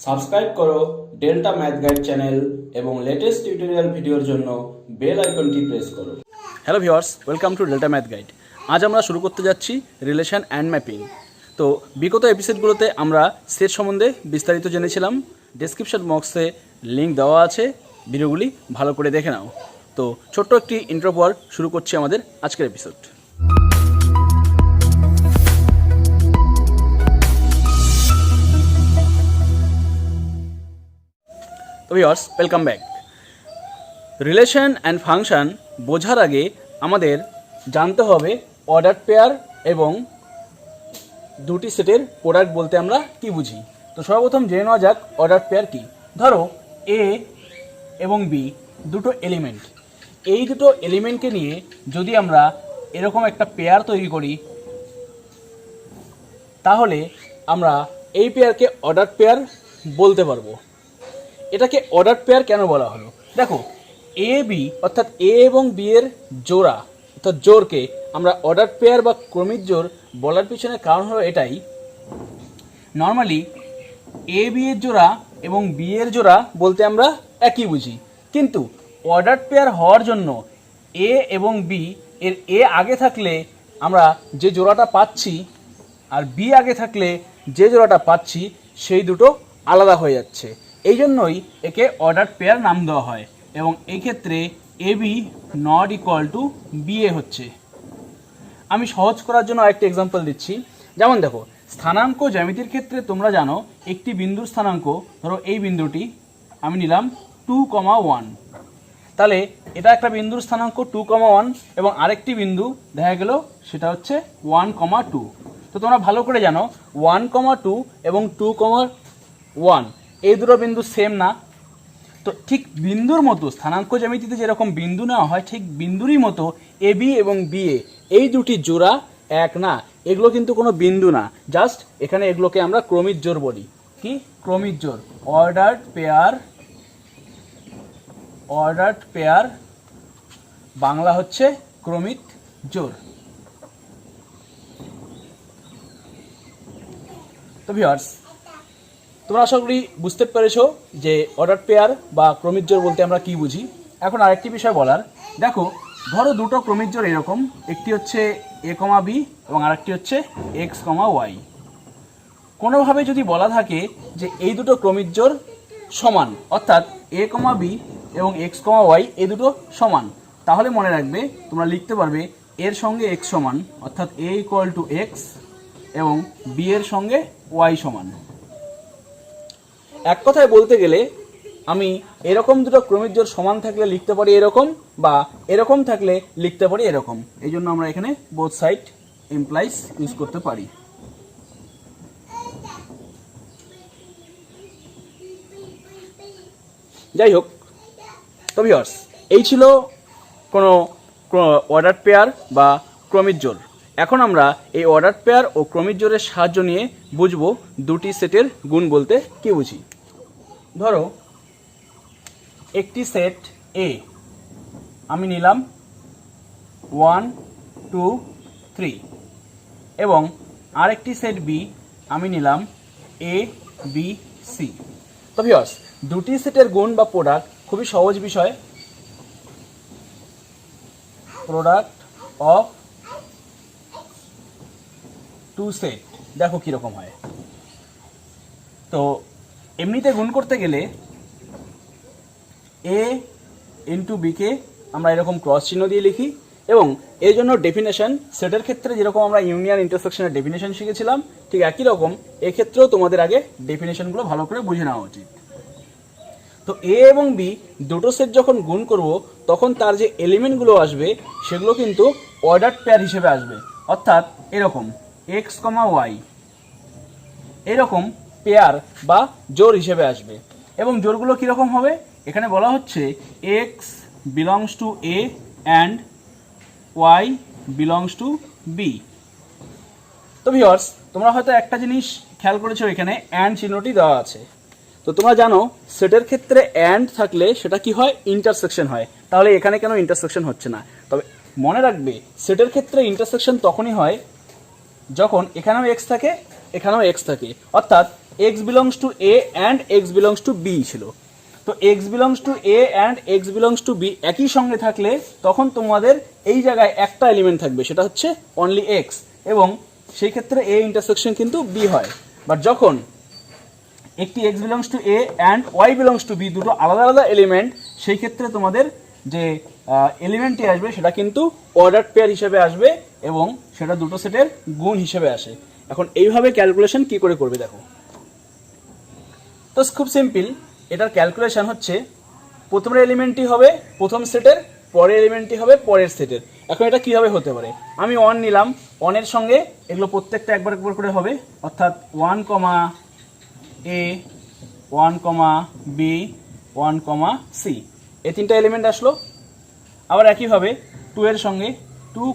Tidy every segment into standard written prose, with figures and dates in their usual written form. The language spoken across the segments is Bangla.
সাবস্ক্রাইব করো ডেল্টা ম্যাথ গাইড চ্যানেল এবং লেটেস্ট টিউটোরিয়াল ভিডিওর জন্য বেল আইকনটি প্রেস করো। Hello viewers, welcome to delta math guide. আজ আমরা শুরু করতে যাচ্ছি রিলেশন অ্যান্ড ম্যাপিং। তো বিগত এপিসোডগুলোতে আমরা সেট সম্বন্ধে বিস্তারিত জেনেছিলাম। ডেসক্রিপশন বক্সে লিঙ্ক দেওয়া আছে, ভিডিওগুলি ভালো করে দেখে নাও। তো ছোট্ট একটি ইন্ট্রো পর শুরু করছি আমাদের আজকের এপিসোড। তো viewers, welcome back. Relation and function বোঝার আগে আমাদের জানতে হবে অর্ডার পেয়ার এবং দুটি সেটের প্রোডাক্ট বলতে আমরা কি বুঝি। তো সর্বপ্রথম জেনে নেওয়া যাক অর্ডার পেয়ার কি। ধরো এ এবং বি দুটো এলিমেন্ট, এই দুটো এলিমেন্টকে নিয়ে যদি আমরা এরকম একটা পেয়ার তৈরি করি, তাহলে আমরা এই পেয়ারকে অর্ডার পেয়ার বলতে পারবো। এটাকে অর্ডার পেয়ার কেন বলা হলো? দেখো, এ বি অর্থাৎ এ এবং বি এর জোড়া অর্থাৎ জোড়কে আমরা অর্ডার পেয়ার বা ক্রমিক জোড় বলার পিছনে কারণ হলো এটাই, নর্মালি এ বি এর জোড়া এবং বি এর জোড়া বলতে আমরা একই বুঝি, কিন্তু অর্ডার পেয়ার হওয়ার জন্য এ এবং বি এর এ আগে থাকলে আমরা যে জোড়াটা পাচ্ছি আর বি আগে থাকলে যে জোড়াটা পাচ্ছি সেই দুটো আলাদা হয়ে যাচ্ছে। এই জন্যই একে অর্ডার পেয়ার নাম দেওয়া হয়। এবং এই ক্ষেত্রে A B not equal to B A হচ্ছে। আমি সহজ করার জন্য আরেকটি এক্সাম্পল দিচ্ছি। যেমন দেখো, স্থানাঙ্ক জ্যামিতির ক্ষেত্রে তোমরা জানো একটি বিন্দুর স্থানাঙ্ক, ধরো এই বিন্দুটি আমি নিলাম 2,1, তাহলে এটা একটা বিন্দুর স্থানাঙ্ক 2,1 এবং আরেকটি বিন্দু দেখা গেল সেটা হচ্ছে 1,2। তো তোমরা ভালো করে জানো 1,2 এবং 2,1 এই দুটো বিন্দু সেম না। তো ঠিক বিন্দুর মতো স্থানাঙ্ক জ্যামিতিতে যেরকম বিন্দু নেওয়া হয়, ঠিক বিন্দুরই মতো এ বি এবং বি এ এই দুটি জোড়া এক না, এগুলো কিন্তু কোনো বিন্দু না, জাস্ট এখানে এগুলোকে আমরা ক্রমিক জোড় বলি। কি ক্রমিক জোড়? অর্ডার্ড পেয়ার বাংলা হচ্ছে ক্রমিক জোড়। তো ভিউয়ার্স, তোমরা আশা করি বুঝতে পেরেছো যে অর্ডার পেয়ার বা ক্রমিক জোড় বলতে আমরা কি বুঝি। এখন আরেকটি বিষয় বলার, দেখো ধরো দুটো ক্রমিক জোড় এরকম, একটি হচ্ছে এ কমা বি এবং আরেকটি হচ্ছে এক্স কমা ওয়াই। কোনোভাবে যদি বলা থাকে যে এই দুটো ক্রমিক জোড় সমান, অর্থাৎ এ কমা বি এবং এক্স কমা ওয়াই এই দুটো সমান, তাহলে মনে রাখবে তোমরা লিখতে পারবে এর সঙ্গে এক্স সমান, অর্থাৎ এ ইকুয়াল টু এক্স এবং বি এর সঙ্গে ওয়াই সমান। এক কথায় বলতে গেলে আমি এরকম দুটো ক্রমিক জোড় সমান থাকলে লিখতে পারি এরকম, বা এরকম থাকলে লিখতে পারি এরকম। এই জন্য আমরা এখানে বোথ সাইড ইমপ্লাইজ ইউজ করতে পারি। যাই হোক, তো ভিউয়ার্স, এই ছিল কোনো অর্ডার পেয়ার বা ক্রমিক জোড়। এখন আমরা এই অর্ডার পেয়ার ও ক্রমিক জোড়ের সাহায্য নিয়ে বুঝবো দুটি সেটের গুণ বলতে কি বুঝি। ধরো একটি সেট এ আমি নিলাম 1, 2, 3 এবং আরেকটি সেট বি আমি নিলাম এ বি সি। তো ভিউয়ার্স, দুটি সেটের গুণ বা প্রোডাক্ট খুবই সহজ বিষয়। প্রোডাক্ট অফ টু সেট দেখো কীরকম হয়। তো এমনিতে গুণ করতে গেলে এ ইন্টু বিকে আমরা এরকম ক্রস চিহ্ন দিয়ে লিখি, এবং এর জন্য ডেফিনেশন সেটের ক্ষেত্রে যেরকম আমরা ইউনিয়ন ইন্টারসেকশনের ডেফিনেশন শিখেছিলাম, ঠিক একই রকম এক্ষেত্রেও তোমাদের আগে ডেফিনেশনগুলো ভালো করে বুঝে নেওয়া উচিত। তো এ এবং বি দুটো সেট যখন গুণ করব, তখন তার যে এলিমেন্টগুলো আসবে সেগুলো কিন্তু অর্ডার পেয়ার হিসেবে আসবে, অর্থাৎ এরকম এক্স কমা ওয়াই এরকম পেয়ার বা জোড় হিসেবে আসবে। এবং জোড়গুলো কীরকম হবে? এখানে বলা হচ্ছে x belongs to A and y belongs to B. তো ভিউয়ার্স, তোমরা হয়তো একটা জিনিস খেয়াল করেছো, এখানে অ্যান্ড চিহ্নটি দেওয়া আছে। তো তোমরা জানো সেটের ক্ষেত্রে অ্যান্ড থাকলে সেটা কি হয়? ইন্টারসেকশন হয়। তাহলে এখানে কেন ইন্টারসেকশন হচ্ছে না? তবে মনে রাখবে সেটের ক্ষেত্রে ইন্টারসেকশন তখনই হয় যখন এখানেও এক্স থাকে এখানেও এক্স থাকে, অর্থাৎ x belongs to A and x belongs to B ছিল। তো x belongs to A and x belongs to B একই সঙ্গে থাকলে তখন তোমাদের এই জায়গায় একটা এলিমেন্ট থাকবে, সেটা হচ্ছে অনলি এক্স, এবং সেই ক্ষেত্রে এ ইন্টারসেকশন কিন্তু বি হয়। বাট যখন একটি x belongs to A and y belongs to B দুটো আলাদা আলাদা এলিমেন্ট, সেই ক্ষেত্রে তোমাদের যে এলিমেন্টটি আসবে সেটা কিন্তু অর্ডার পেয়ার হিসেবে আসবে এবং সেটা দুটো সেটের গুণ হিসেবে আসে। এখন এইভাবে ক্যালকুলেশন কি করে করবে দেখো। তো খুব সিম্পল, এটার ক্যালকুলেশন হচ্ছে প্রথমের এলিমেন্টটি হবে প্রথম সেটের, পরের এলিমেন্টটি হবে পরের সেটের। এখন এটা কীভাবে হতে পারে, আমি 1 নিলাম, 1-এর সঙ্গে এগুলো প্রত্যেকটা একবার একবার করে হবে, অর্থাৎ 1, এ 1, বি 1, সি, এই তিনটা এলিমেন্ট আসলো। আবার একইভাবে 2-এর সঙ্গে 2,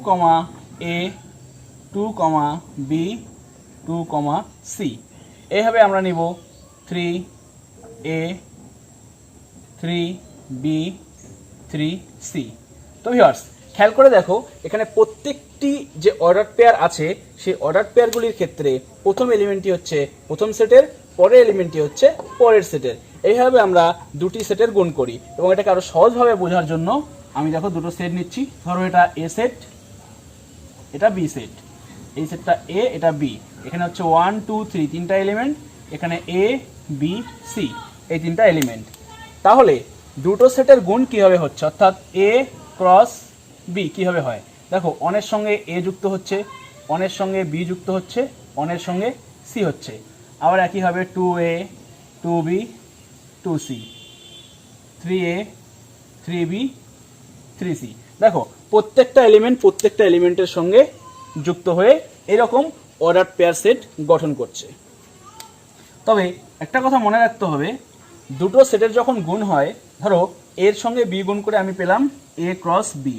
এ 2, বি 2, সি। এইভাবে আমরা নিব 3, এ 3, বি 3, সি। তো ভিউয়ার্স খেয়াল করে দেখো, এখানে প্রত্যেকটি যে অর্ডার পেয়ার আছে সেই অর্ডার পেয়ারগুলির ক্ষেত্রে প্রথম এলিমেন্টটি হচ্ছে প্রথম সেটের, পরের এলিমেন্টটি হচ্ছে পরের সেটের। এইভাবে আমরা দুটি সেটের গুণ করি, এবং এটাকে আরো সহজভাবে বোঝার জন্য আমি দেখো দুটো সেট নিচ্ছি। ধরো এটা এ সেট, এটা বি সেট, এই সেটটা এ, এটা বি। এখানে হচ্ছে 1, 2, 3 তিনটা এলিমেন্ট, এখানে এ বি সি এই তিনটা এলিমেন্ট। তাহলে দুটো সেটের গুণ কিভাবে হচ্ছে, অর্থাৎ এ ক্রস বি কিভাবে হয় দেখো। অনের সঙ্গে এ যুক্ত হচ্ছে, অনের সঙ্গে বি যুক্ত হচ্ছে, অনের সঙ্গে সি হচ্ছে। আবার একইভাবে 2a 2b 2c, 3a 3b 3c। দেখো প্রত্যেকটা এলিমেন্টের সঙ্গে যুক্ত হয়ে এরকম অর্ডার পেয়ার সেট গঠন করছে। তবে একটা কথা মনে রাখতে হবে, দুটো সেটের যখন গুণ হয়, ধরো এর সঙ্গে বি গুণ করে আমি পেলাম এ ক্রস বি,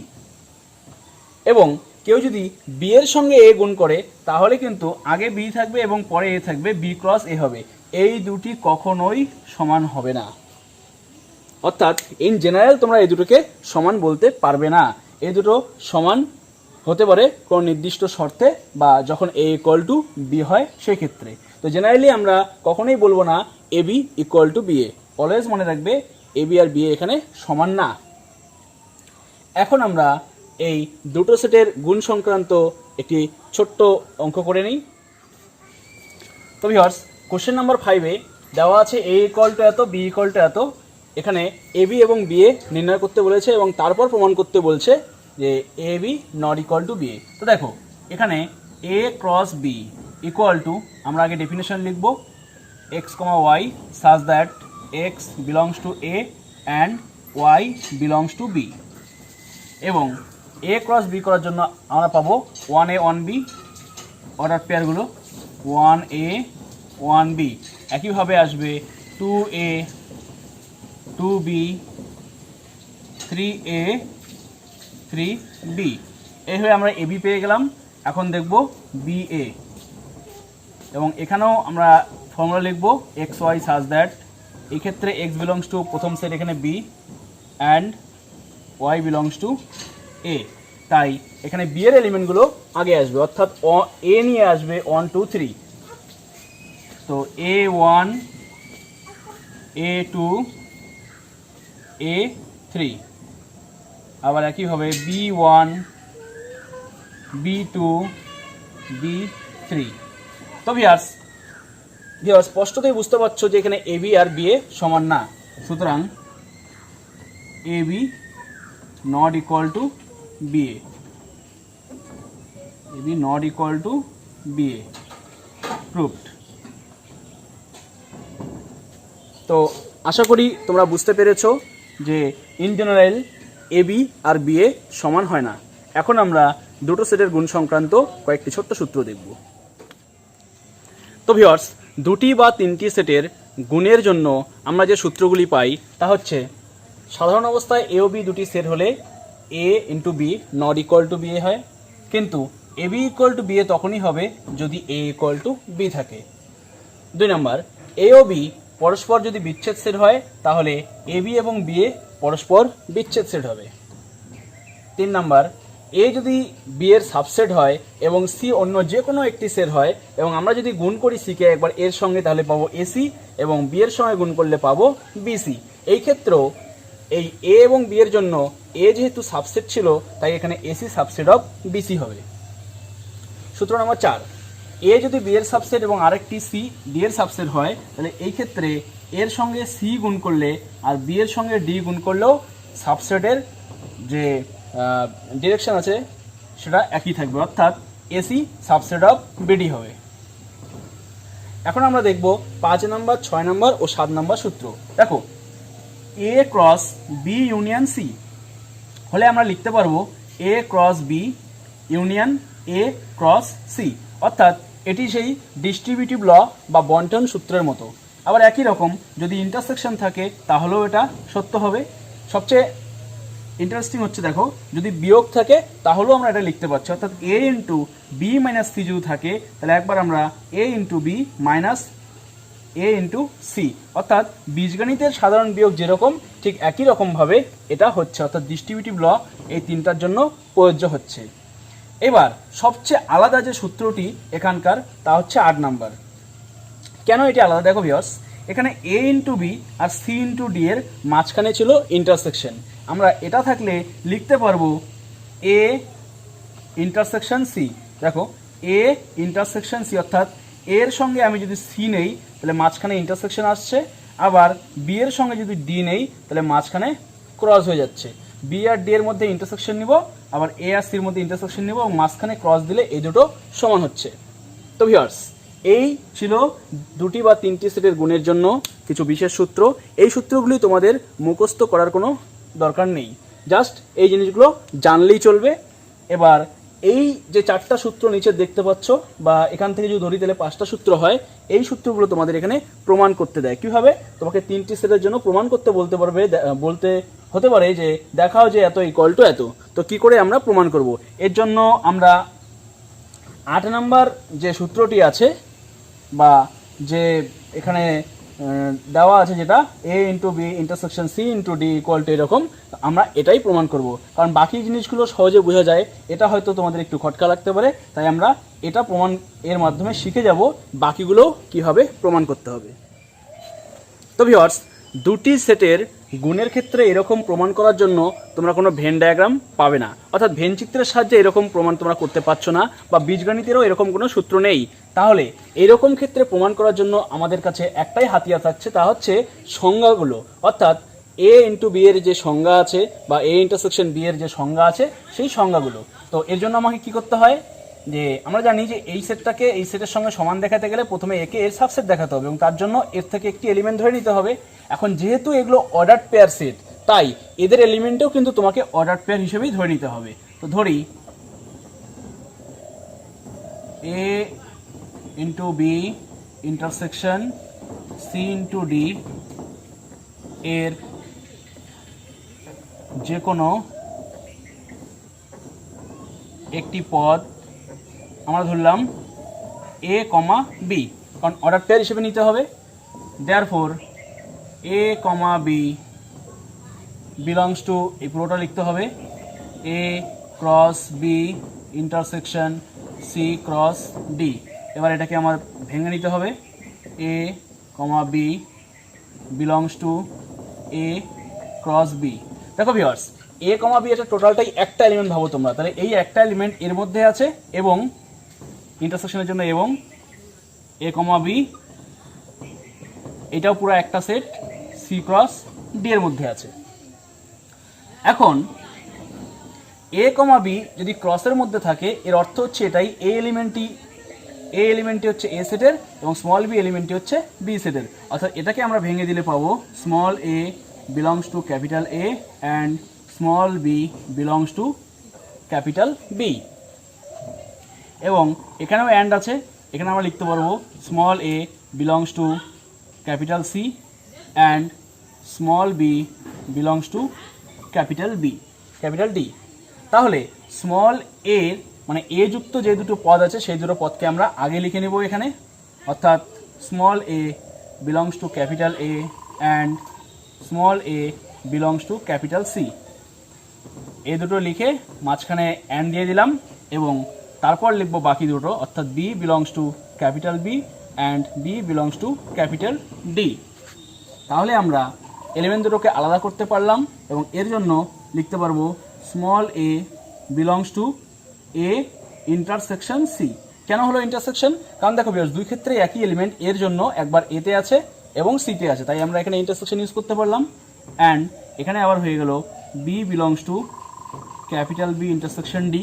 এবং কেউ যদি বি এর সঙ্গে এ গুণ করে তাহলে কিন্তু আগে বি থাকবে এবং পরে এ থাকবে, বি ক্রস এ হবে। এই দুটি কখনোই সমান হবে না, অর্থাৎ ইন জেনারেল তোমরা এই দুটোকে সমান বলতে পারবে না। এই দুটো সমান হতে পারে কোনো নির্দিষ্ট শর্তে বা যখন এ ইকুয়াল টু বি হয় সেই ক্ষেত্রে। তো জেনারেলি আমরা কখনোই বলবো না A B equal to B A. Always মনে রাখবে এ বি আর বি এ এখানে সমান না। এখন আমরা এই দুটো সেটের গুণ সংক্রান্ত একটি ছোট্ট অঙ্ক করে নিই। তো ভিউয়ার্স কোশ্চেন নাম্বার 5-এ দেওয়া আছে এ ইকুয়াল টু এত, বি ইকুয়াল টু এত। এখানে এ বি এবং বি এ নির্ণয় করতে বলেছে এবং তারপর প্রমাণ করতে বলছে যে A B not equal to B A. তো দেখো এখানে A cross B equal to, আমরা আগে ডেফিনেশন লিখব, x comma y such that x belongs to A and y belongs to B. এবং এ ক্রস বি করার জন্য আমরা পাবো 1a 1b order পেয়ারগুলো, 1a 1b। একইভাবে আসবে 2a 2b 3a 3b। এইভাবে আমরা এবি পেয়ে গেলাম। এখন দেখব বিএ, এবং এখানেও আমরা ফর্মুলা লিখব এক্স ওয়াই সাচ দ্যাট, এই ক্ষেত্রে এক্স বিলংস টু প্রথম সেট এখানে B and y belongs to A. তাই এখানে বি এর এলিমেন্টগুলো আগে আসবে, অর্থাৎ এ নিয়ে আসবে 1 2 3। তো a1 a2 a3, আবার একইভাবে b1 b2 b3। তো ভিউয়ার্স স্পষ্টতই বুঝতে পারছো যে এখানে এ বি আর বি এ সমান না, সুতরাং A B not equal to B A, A B not equal to B A, proved. তো আশা করি তোমরা বুঝতে পেরেছো যে ইন জেনারেল এ বি আর বি এ সমান হয় না। এখন আমরা দুটো সেটের গুণ সংক্রান্ত কয়েকটি ছোট্ট সূত্র দেখব। তো ভিউয়ার্স দুটি বা তিনটি সেটের গুণের জন্য আমরা যে সূত্রগুলি পাই তা হচ্ছে, সাধারণ অবস্থায় এ ও বি দুটি সেট হলে A into B not equal to B A হয়, কিন্তু A B equal to B A তখনই হবে যদি এ ইকুয়াল টু বি থাকে। 2 নম্বর, এ ও বি পরস্পর যদি বিচ্ছেদ সেট হয় তাহলে এ বি এবং বি এ পরস্পর বিচ্ছেদ সেট হবে। 3 নম্বর, এ যদি বি এর সাবসেট হয় এবং সি অন্য যে কোনো একটি সেট হয় এবং আমরা যদি গুণ করি সিকে একবার এর সঙ্গে তাহলে পাবো এসি এবং বি এর সঙ্গে গুণ করলে পাবো বিসি। এই ক্ষেত্রেও এই এ এবং বি এর জন্য এ যেহেতু সাবসেট ছিল তাই এখানে এসি সাবসেট অফ বিসি হবে। সূত্র নম্বর 4, এ যদি বি এর সাবসেট এবং আরেকটি সি ডি এর সাবসেট হয় তাহলে এই ক্ষেত্রে এর সঙ্গে সি গুণ করলে আর বি এর সঙ্গে ডি গুণ করলেও সাবসেটের যে ডিরেকশন আছে সেটা একই থাকবে, অর্থাৎ এসি সাবসেট অফ বিডি হবে। এখন আমরা দেখব 5 নম্বর, 6 নম্বর ও 7 নম্বর সূত্র। দেখো, A cross B union C হলে আমরা লিখতে পারবো A cross B union A cross C, অর্থাৎ এটি সেই ডিস্ট্রিবিউটিভ ল বা বন্টন সূত্রের মতো। আবার একই রকম যদি ইন্টারসেকশন থাকে তাহলেও এটা সত্য হবে। সবচেয়ে ইন্টারেস্টিং হচ্ছে দেখো, যদি বিয়োগ থাকে তাহলেও আমরা এটা লিখতে পারছি, অর্থাৎ এ ইন্টু বি মাইনাস সি যদি থাকে তাহলে একবার আমরা এ ইন্টু বি মাইনাস এ ইন্টু সি, অর্থাৎ বীজগণিতের সাধারণ বিয়োগ যেরকম ঠিক একই রকমভাবে এটা হচ্ছে, অর্থাৎ ডিস্ট্রিবিউটিভ ল এই তিনটার জন্য প্রযোজ্য হচ্ছে। এবার সবচেয়ে আলাদা যে সূত্রটি এখানকার তা হচ্ছে 8 নাম্বার। কেন এটি আলাদা? দেখো ভিউয়ার্স, এখানে এ ইন্টু বি আর সি ইন্টু ডি এর মাঝখানে ছিল ইন্টারসেকশন। আমরা এটা থাকলে লিখতে পারবো এ ইন্টারসেকশন সি। দেখো, এ ইন্টারসেকশন সি, অর্থাৎ এর সঙ্গে আমি যদি সি নেই তাহলে মাঝখানে ইন্টারসেকশন আসছে, আবার বি এর সঙ্গে যদি ডি নেই তাহলে মাঝখানে ক্রস হয়ে যাচ্ছে। বি আর ডি এর মধ্যে ইন্টারসেকশন নিব, আবার এ আর সির মধ্যে ইন্টারসেকশন নিব এবং মাঝখানে ক্রস দিলে এই দুটো সমান হচ্ছে। তো ভিউয়ার্স, এই ছিল দুটি বা তিনটি সেটের গুণের জন্য কিছু বিশেষ সূত্র। এই সূত্রগুলি তোমাদের মুখস্থ করার কোনো দরকার নেই, জাস্ট এই জিনিসগুলো জানলেই চলবে। এবার এই যে 4টা সূত্র নিচে দেখতে পাচ্ছ বা এখান থেকে যদি ধরি তাহলে 5টা সূত্র হয়, এই সূত্রগুলো তোমাদের এখানে প্রমাণ করতে দেয়। কীভাবে? তোমাকে 3টি সেটের জন্য প্রমাণ করতে বলতে হতে পারে যে দেখাও যে এত ইকুয়াল টু এত, তো কি করে আমরা প্রমাণ করব? এর জন্য আমরা 8 নাম্বার যে সূত্রটি আছে বা যে এখানে দেওয়া আছে যেটা A into B intersection C into D equal to এরকম, আমরা এটাই প্রমাণ করব। কারণ বাকি জিনিসগুলো সহজে বোঝা যায়, এটা হয়তো তোমাদের একটু খটকা লাগতে পারে, তাই আমরা এটা প্রমাণ এর মাধ্যমে শিখে যাব বাকিগুলো কিভাবে প্রমাণ করতে হবে। তো ভিউয়ার্স, দুটি সেটের গুণের ক্ষেত্রে এরকম প্রমাণ করার জন্য তোমরা কোনো ভেন ডায়াগ্রাম পাবে না, অর্থাৎ ভেন চিত্রের সাহায্যে এরকম প্রমাণ তোমরা করতে পারছো না, বা বীজগণিতেরও এরকম কোনো সূত্র নেই। তাহলে এরকম ক্ষেত্রে প্রমাণ করার জন্য আমাদের কাছে একটাই হাতিয়ার থাকছে, তা হচ্ছে সংজ্ঞাগুলো, অর্থাৎ এ ইন্টু বি এর যে সংজ্ঞা আছে বা এ ইন্টারসেকশন বি এর যে সংজ্ঞা আছে সেই সংজ্ঞাগুলো। তো এর জন্য আমাকে কি করতে হয়, যে আমরা জানি যে এই সেটটাকে এই সেটের সঙ্গে সমান দেখাতে গেলে প্রথমে একে এর সাবসেট দেখাতে হবে এবং তার জন্য এর থেকে একটি এলিমেন্ট ধরে নিতে হবে। এখন যেহেতু এগুলো অর্ডার পেয়ার সেট, তাই এদের এলিমেন্টেও কিন্তু তোমাকে অর্ডার পেয়ার হিসেবেই ধরে নিতে হবে। তো ধরি A into B intersection C into D এর যে কোনো একটি পদ আমরা ধরলাম এ কমা বি, কারণ অর্ডার পেয়ার হিসেবে নিতে হবে। Therefore A comma B belongs to, এই পুরোটা লিখতে হবে A cross B intersection C cross D. এবার এটাকে আমার ভেঙে নিতে হবে, A comma B belongs to A cross B. দেখো ভিউয়ার্স, এ কমা বি এটা টোটালটাই একটা এলিমেন্ট ভাবো তোমরা, তাহলে এই একটা এলিমেন্ট এর মধ্যে আছে এবং ইন্টারসেকশনের জন্য এবং এ কমা বি এটাও পুরো একটা সেট সি ক্রস ডি এর মধ্যে আছে। এখন এ কমা বি যদি ক্রসের মধ্যে থাকে এর অর্থ হচ্ছে এটাই, এ এলিমেন্টটি হচ্ছে এ সেটের এবং স্মল বি এলিমেন্টটি হচ্ছে বি সেটের, অর্থাৎ এটাকে আমরা ভেঙে দিলে পাবো small a belongs to capital A and small b belongs to capital B. এবং এখানেও অ্যান্ড আছে, এখানে আমরা লিখতে পারবো small a belongs to capital C and small b belongs to capital D. তাহলে স্মল এ মানে এ যুক্ত যে দুটো পদ আছে সেই দুটো পদকে আমরা আগে লিখে নেব এখানে, অর্থাৎ small a belongs to capital A and small a belongs to capital C. এই দুটো লিখে মাঝখানে অ্যান্ড দিয়ে দিলাম এবং তারপর লিখব বাকি দুটো, অর্থাৎ b belongs to capital B and b belongs to capital D. তাহলে আমরা এলিমেন্ট দুটোকে আলাদা করতে পারলাম এবং এর জন্য লিখতে পারবো small a belongs to A intersection C. কেন হলো ইন্টারসেকশন? কারণ দেখো ভিউয়ার্স, দুই ক্ষেত্রে একই এলিমেন্ট এর জন্য একবার এতে আছে এবং সিতে আছে, তাই আমরা এখানে ইন্টারসেকশন ইউজ করতে পারলাম। অ্যান্ড এখানে আবার হয়ে গেল b belongs to capital B intersection D.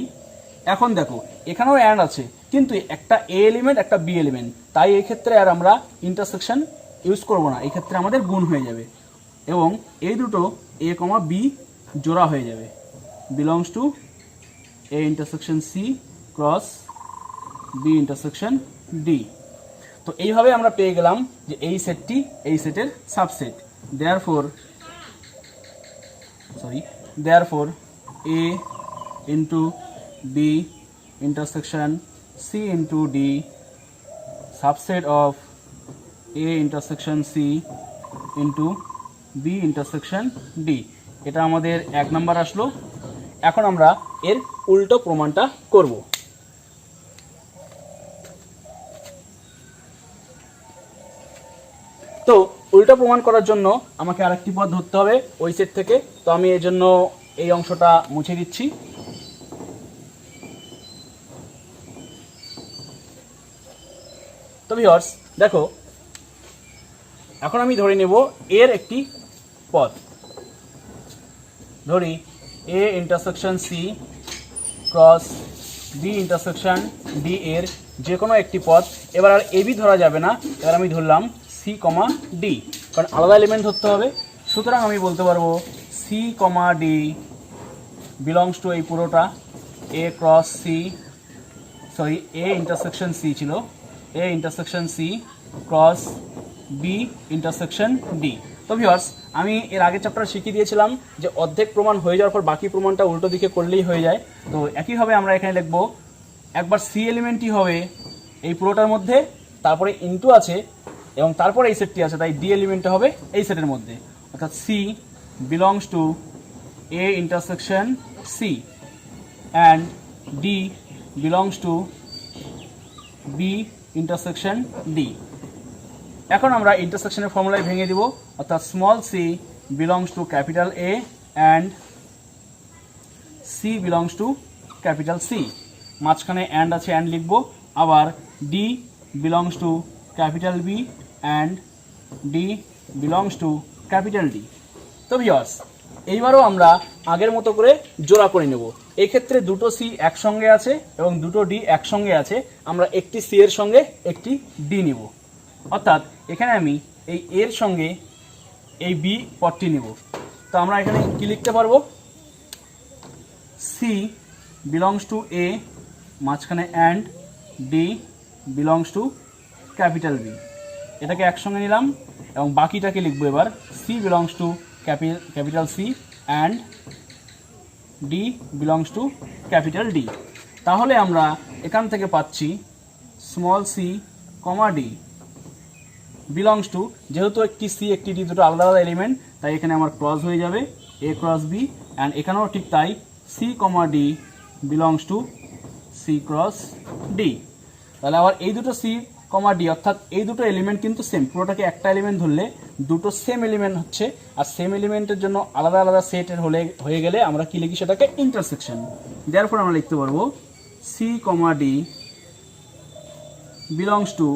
এখন দেখো এখানেও অ্যান্ড আছে, কিন্তু একটা এ এলিমেন্ট একটা বি এলিমেন্ট, তাই এই ক্ষেত্রে আর আমরা ইন্টারসেকশন ইউজ করব না, এই ক্ষেত্রে আমাদের গুণ হয়ে যাবে এবং এই দুটো এ কমা বি জোড়া হয়ে যাবে, belongs to A intersection C cross B intersection D. তো এইভাবে আমরা পেয়ে গেলাম যে এই সেটটি এই সেটের subset. Therefore A into B intersection C into D subset of A intersection C into B intersection D. এটা আমাদের 1 নাম্বার আসলো। এখন আমরা এর উল্টো প্রমাণটা করব। তো উল্টো প্রমাণ করার জন্য আমাকে আরেকটি পদ ধরতে হবে ওই সেট থেকে, তো আমি এর জন্য এই অংশটা মুছে দিচ্ছি। তো ভিউয়ার্স দেখো, এখন আমি ধরে নেব এর একটি পদ, ধরি A intersection C cross B intersection D এর যে কোনো একটি পদ। এবার আর এবি ধরা যাবে না, এবার আমি ধরলাম সি কমা ডি, কারণ আলাদা এলিমেন্ট ধরতে হবে। সুতরাং আমি বলতে পারবো C comma D belongs to এই পুরোটা A cross C, sorry A intersection C ছিল, A intersection C cross B intersection D. তো ভিউয়ার্স, আমি এর আগের চ্যাপ্টারে শিখিয়ে দিয়েছিলাম যে অর্ধেক প্রমাণ হয়ে যাওয়ার পর বাকি প্রমাণটা উল্টো দিকে করলেই হয়ে যায়। তো একইভাবে আমরা এখানে লিখব, একবার সি এলিমেন্টই হবে এই পুরোটার মধ্যে, তারপরে ইনটু আছে এবং তারপরে এই সেটটি আছে, তাই ডি এলিমেন্টটা হবে এই সেটের মধ্যে, অর্থাৎ c belongs to A intersection C and d belongs to B intersection D. এখন আমরা ইন্টারসেকশনের ফর্মুলায় ভেঙে দিব, অর্থাৎ small c belongs to capital A and c belongs to capital C, মাঝখানে অ্যান্ড আছে অ্যান্ড লিখব, আবার d belongs to capital B and d belongs to capital D. তো ভিউয়ার্স, এইবারও আমরা আগের মতো করে জোড়া করে নেব। এই ক্ষেত্রে দুটো সি একসঙ্গে আছে এবং দুটো ডি একসঙ্গে আছে, আমরা একটি সি এর সঙ্গে একটি ডি নিব, অর্থাৎ এখানে আমি এই এর সঙ্গে এই বি পদটি নিব। তো আমরা এখানে কি লিখতে পারবো, সি বিলংস টু এ মাঝখানে and d belongs to capital B, এটাকে একসঙ্গে নিলাম এবং বাকিটাকে লিখবো এবার c belongs to capital C and d belongs to capital D. তাহলে আমরা এখান থেকে পাচ্ছি small c comma D belongs to, যেহেতু একটি সি একটি ডি দুটো আলাদা আলাদা এলিমেন্ট, তাই এখানে আমার ক্রস হয়ে যাবে এ ক্রস বি, অ্যান্ড এখানেও ঠিক তাই c comma D belongs to C cross D. তাহলে আবার এই দুটো সি কমা ডি, অর্থাৎ এই দুটো এলিমেন্ট কিন্তু সেম, পুরোটাকে একটা এলিমেন্ট ধরলে দুটো সেম এলিমেন্ট হচ্ছে, আর সেম এলিমেন্টের জন্য আলাদা আলাদা সেটের হয়ে গেলে আমরা কি লিখি সেটাকে ইন্টারসেকশন। দেয়ারফর আমরা লিখতে পারবো C comma D belongs to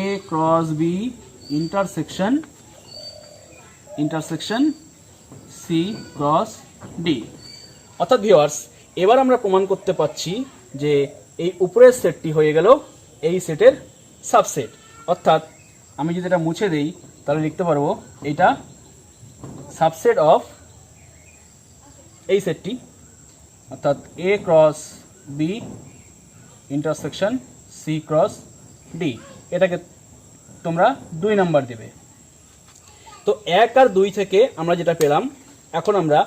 A cross B intersection C cross D. অর্থাৎ ভিউয়ার্স, এবার আমরা প্রমাণ করতে পারছি যে এই উপরের সেটটি হয়ে গেল এই সেটের সাবসেট। অর্থাৎ আমি যদি এটা মুছে দেই তাহলে লিখতে পারবো এটা সাবসেট অফ এই সেটটি, অর্থাৎ A cross B intersection C cross D. এটাকে তোমরা 2 নাম্বার দেবে। তো 1 আর 2 থেকে আমরা যেটা পেলাম, এখন আমরা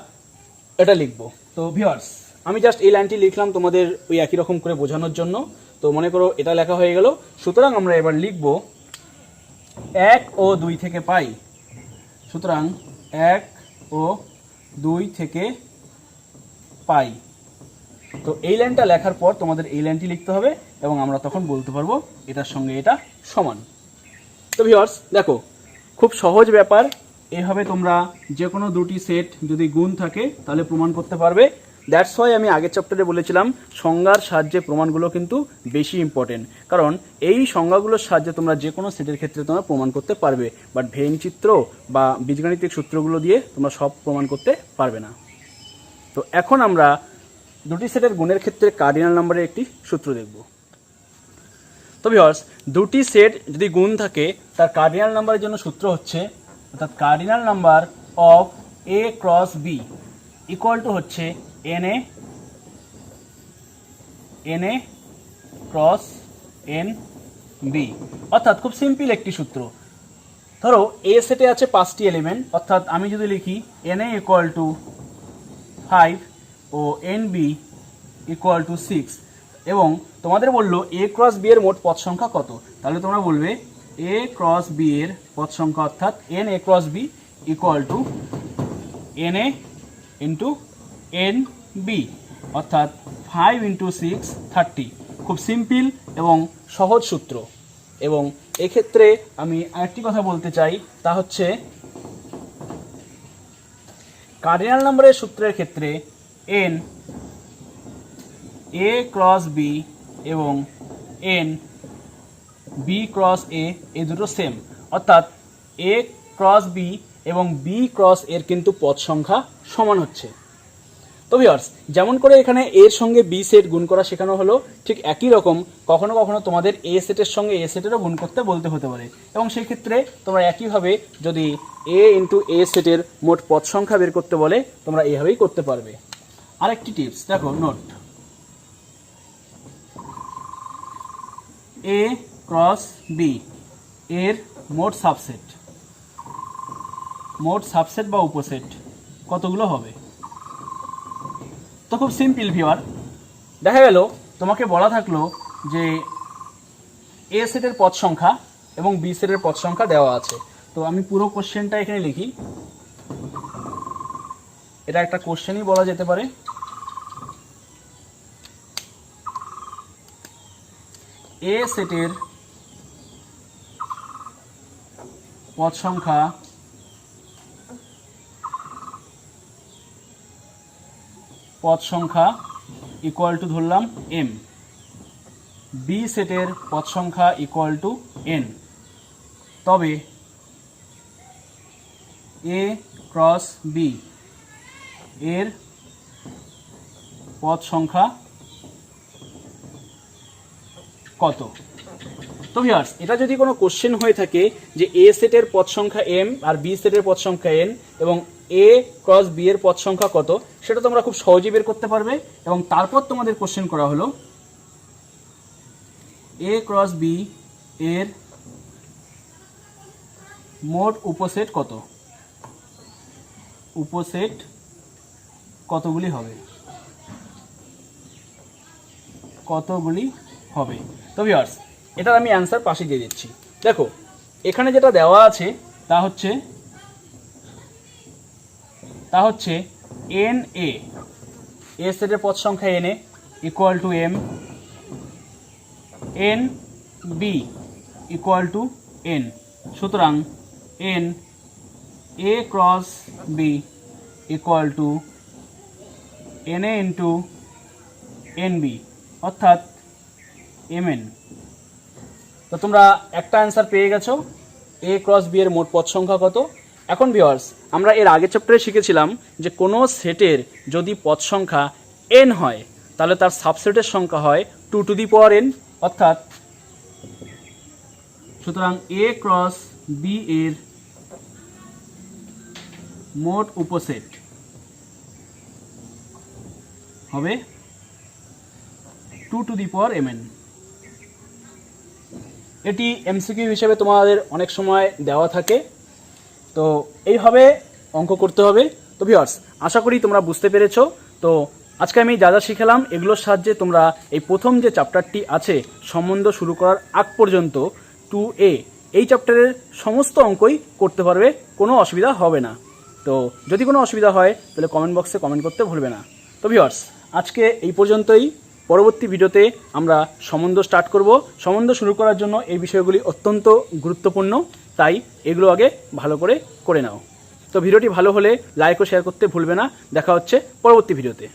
এটা লিখব। তো ভিউয়ার্স, আমি জাস্ট এই লাইনটি লিখলাম তোমাদের ওই একই রকম করে বোঝানোর জন্য। তো মনে করো এটা লেখা হয়ে গেল। সুতরাং আমরা এবার লিখব 1 ও 2 থেকে পাই। সুতরাং 1 ও 2 থেকে পাই। তো এই লাইনটা লেখার পর তোমাদের এই লাইনটি লিখতে হবে এবং আমরা তখন বলতে পারবো এটার সঙ্গে এটা সমান। তো ভিউয়ার্স দেখো, খুব সহজ ব্যাপার। এইভাবে তোমরা যে কোনো দুটি সেট যদি গুণ থাকে তাহলে প্রমাণ করতে পারবে। দ্যাটস ওয়াই আমি আগের চ্যাপ্টারে বলেছিলাম সংজ্ঞার সাহায্যে প্রমাণগুলো কিন্তু বেশি ইম্পর্টেন্ট, কারণ এই সংজ্ঞাগুলোর সাহায্যে তোমরা যে কোনো সেটের ক্ষেত্রে তোমরা প্রমাণ করতে পারবে, বাট ভেন চিত্র বা বীজগাণিতিক সূত্রগুলো দিয়ে তোমরা সব প্রমাণ করতে পারবে না। তো এখন আমরা দুটি সেটের গুণের ক্ষেত্রে কার্ডিনাল নাম্বারের একটি সূত্র দেখব। তো ভিউয়ার্স, দুটি সেট যদি গুণ থাকে তার কার্ডিনাল নাম্বারের জন্য সূত্র হচ্ছে, অর্থাৎ cardinal number of A cross B equal to হচ্ছে n A cross n B. অর্থাৎ খুব সিম্পল একটি সূত্র। ধরো এ সেটে আছে 5টি এলিমেন্ট, অর্থাৎ আমি যদি লিখি এন এ ইকুয়াল টু 5 ও এন বি ইকুয়াল টু 6, এবং তোমাদের বললো এ ক্রস বি এর মোট পদ সংখ্যা কত, তাহলে তোমরা বলবে এ ক্রস বি এর পদ সংখ্যা অর্থাৎ n A cross B equal to n A into n B, অর্থাৎ 5 ইন্টু 6 30। খুব সিম্পল এবং সহজ সূত্র। এবং এক্ষেত্রে আমি আরেকটি কথা বলতে চাই, তা হচ্ছে কার্ডিনাল নাম্বারের সূত্রের ক্ষেত্রে এন এ ক্রস বি এবং এন বি ক্রস এ এই দুটো সেম, অর্থাৎ এ ক্রস বি এবং বি ক্রস এর কিন্তু পদ সংখ্যা সমান হচ্ছে। তো ভিউয়ার্স, যেমন করে এখানে এর সঙ্গে বি সেট গুণ করা শেখানো হলো, ঠিক একই রকম কখনো কখনো তোমাদের এ সেটের সঙ্গে এ সেটেরও গুণ করতে বলতে হতে পারে, এবং সেই ক্ষেত্রে তোমরা একইভাবে যদি এ ইন্টু এ সেটের মোট পদ সংখ্যা বের করতে বলে তোমরা এইভাবেই করতে পারবে। আরেকটি টিপস দেখো, নোট, এ ক্রস বি এর মোট সাবসেট বা উপসেট কতগুলো হবে। তো খুব সিম্পল ভিউয়ার, দেখা গেল তোমাকে বলা থাকলো যে এ সেটের পদ সংখ্যা এবং বি সেটের পদ সংখ্যা দেওয়া আছে। তো আমি পুরো কোশ্চেনটা এখানে লিখি, এটা একটা কোশ্চেনই বলা যেতে পারে। এ সেটের পদ সংখ্যা ইকুয়াল টু ধরলাম এম, বি সেটের পদ সংখ্যা ইকুয়াল টু এন, তবে এ ক্রস বি এর পদ সংখ্যা কত। তো ভিউয়ার্স, এটা যদি কোনো কোশ্চেন হয়ে থাকে যে এ সেটের পদ সংখ্যা এম আর বি সেটের পদ সংখ্যা এন এবং এ ক্রস বি এর পদ সংখ্যা কত, সেটা তোমরা খুব সহজেই বের করতে পারবে। এবং তারপর তোমাদের কোশ্চেন করা হলো এ ক্রস বি এর মোট উপসেট কতগুলি হবে। তো ভিউয়ার্স, এটার আমি অ্যান্সার পাশে দিয়ে দিচ্ছি। দেখো, এখানে যেটা দেওয়া আছে তা হচ্ছে এন এ সেটের পদ সংখ্যা n A equal to m, n B equal to n. সুতরাং n A cross B equal to n A into n B, অর্থাৎ এম এন। তো তোমরা একটা অ্যান্সার পেয়ে গেছো, এ ক্রস বি এর মোট পদ সংখ্যা কত। এখন ভিউয়ার্স, আমরা এর আগের চ্যাপ্টারে শিখেছিলাম যে কোনো সেটের যদি পদ সংখ্যা এন হয় তাহলে তার সাবসেটের সংখ্যা হয় 2 টু দি পাওয়ার এন, অর্থাৎ সুতরাং এ ক্রস বি এর মোট উপসেট হবে 2 to the power m n. এটি এমসিকিউ হিসেবে তোমাদের অনেক সময় দেওয়া থাকে, তো এইভাবে অঙ্ক করতে হবে। তো ভিউয়ার্স, আশা করি তোমরা বুঝতে পেরেছো। তো আজকে আমি যা যা শিখালাম এগুলোর সাহায্যে তোমরা এই প্রথম যে চ্যাপ্টারটি আছে সম্বন্ধ শুরু করার আগ পর্যন্ত 2A এই চ্যাপ্টারের সমস্ত অঙ্কই করতে পারবে, কোনো অসুবিধা হবে না। তো যদি কোনো অসুবিধা হয় তাহলে কমেন্ট বক্সে কমেন্ট করতে ভুলবে না। তো ভিউয়ার্স, আজকে এই পর্যন্তই। পরবর্তী ভিডিওতে আমরা সম্বন্ধ স্টার্ট করব। সম্বন্ধ শুরু করার জন্য এই বিষয়গুলি অত্যন্ত গুরুত্বপূর্ণ, তাই এগুলো আগে ভালো করে নাও। তো ভিডিওটি ভালো হলে লাইক ও শেয়ার করতে ভুলবে না। দেখা হচ্ছে পরবর্তী ভিডিওতে।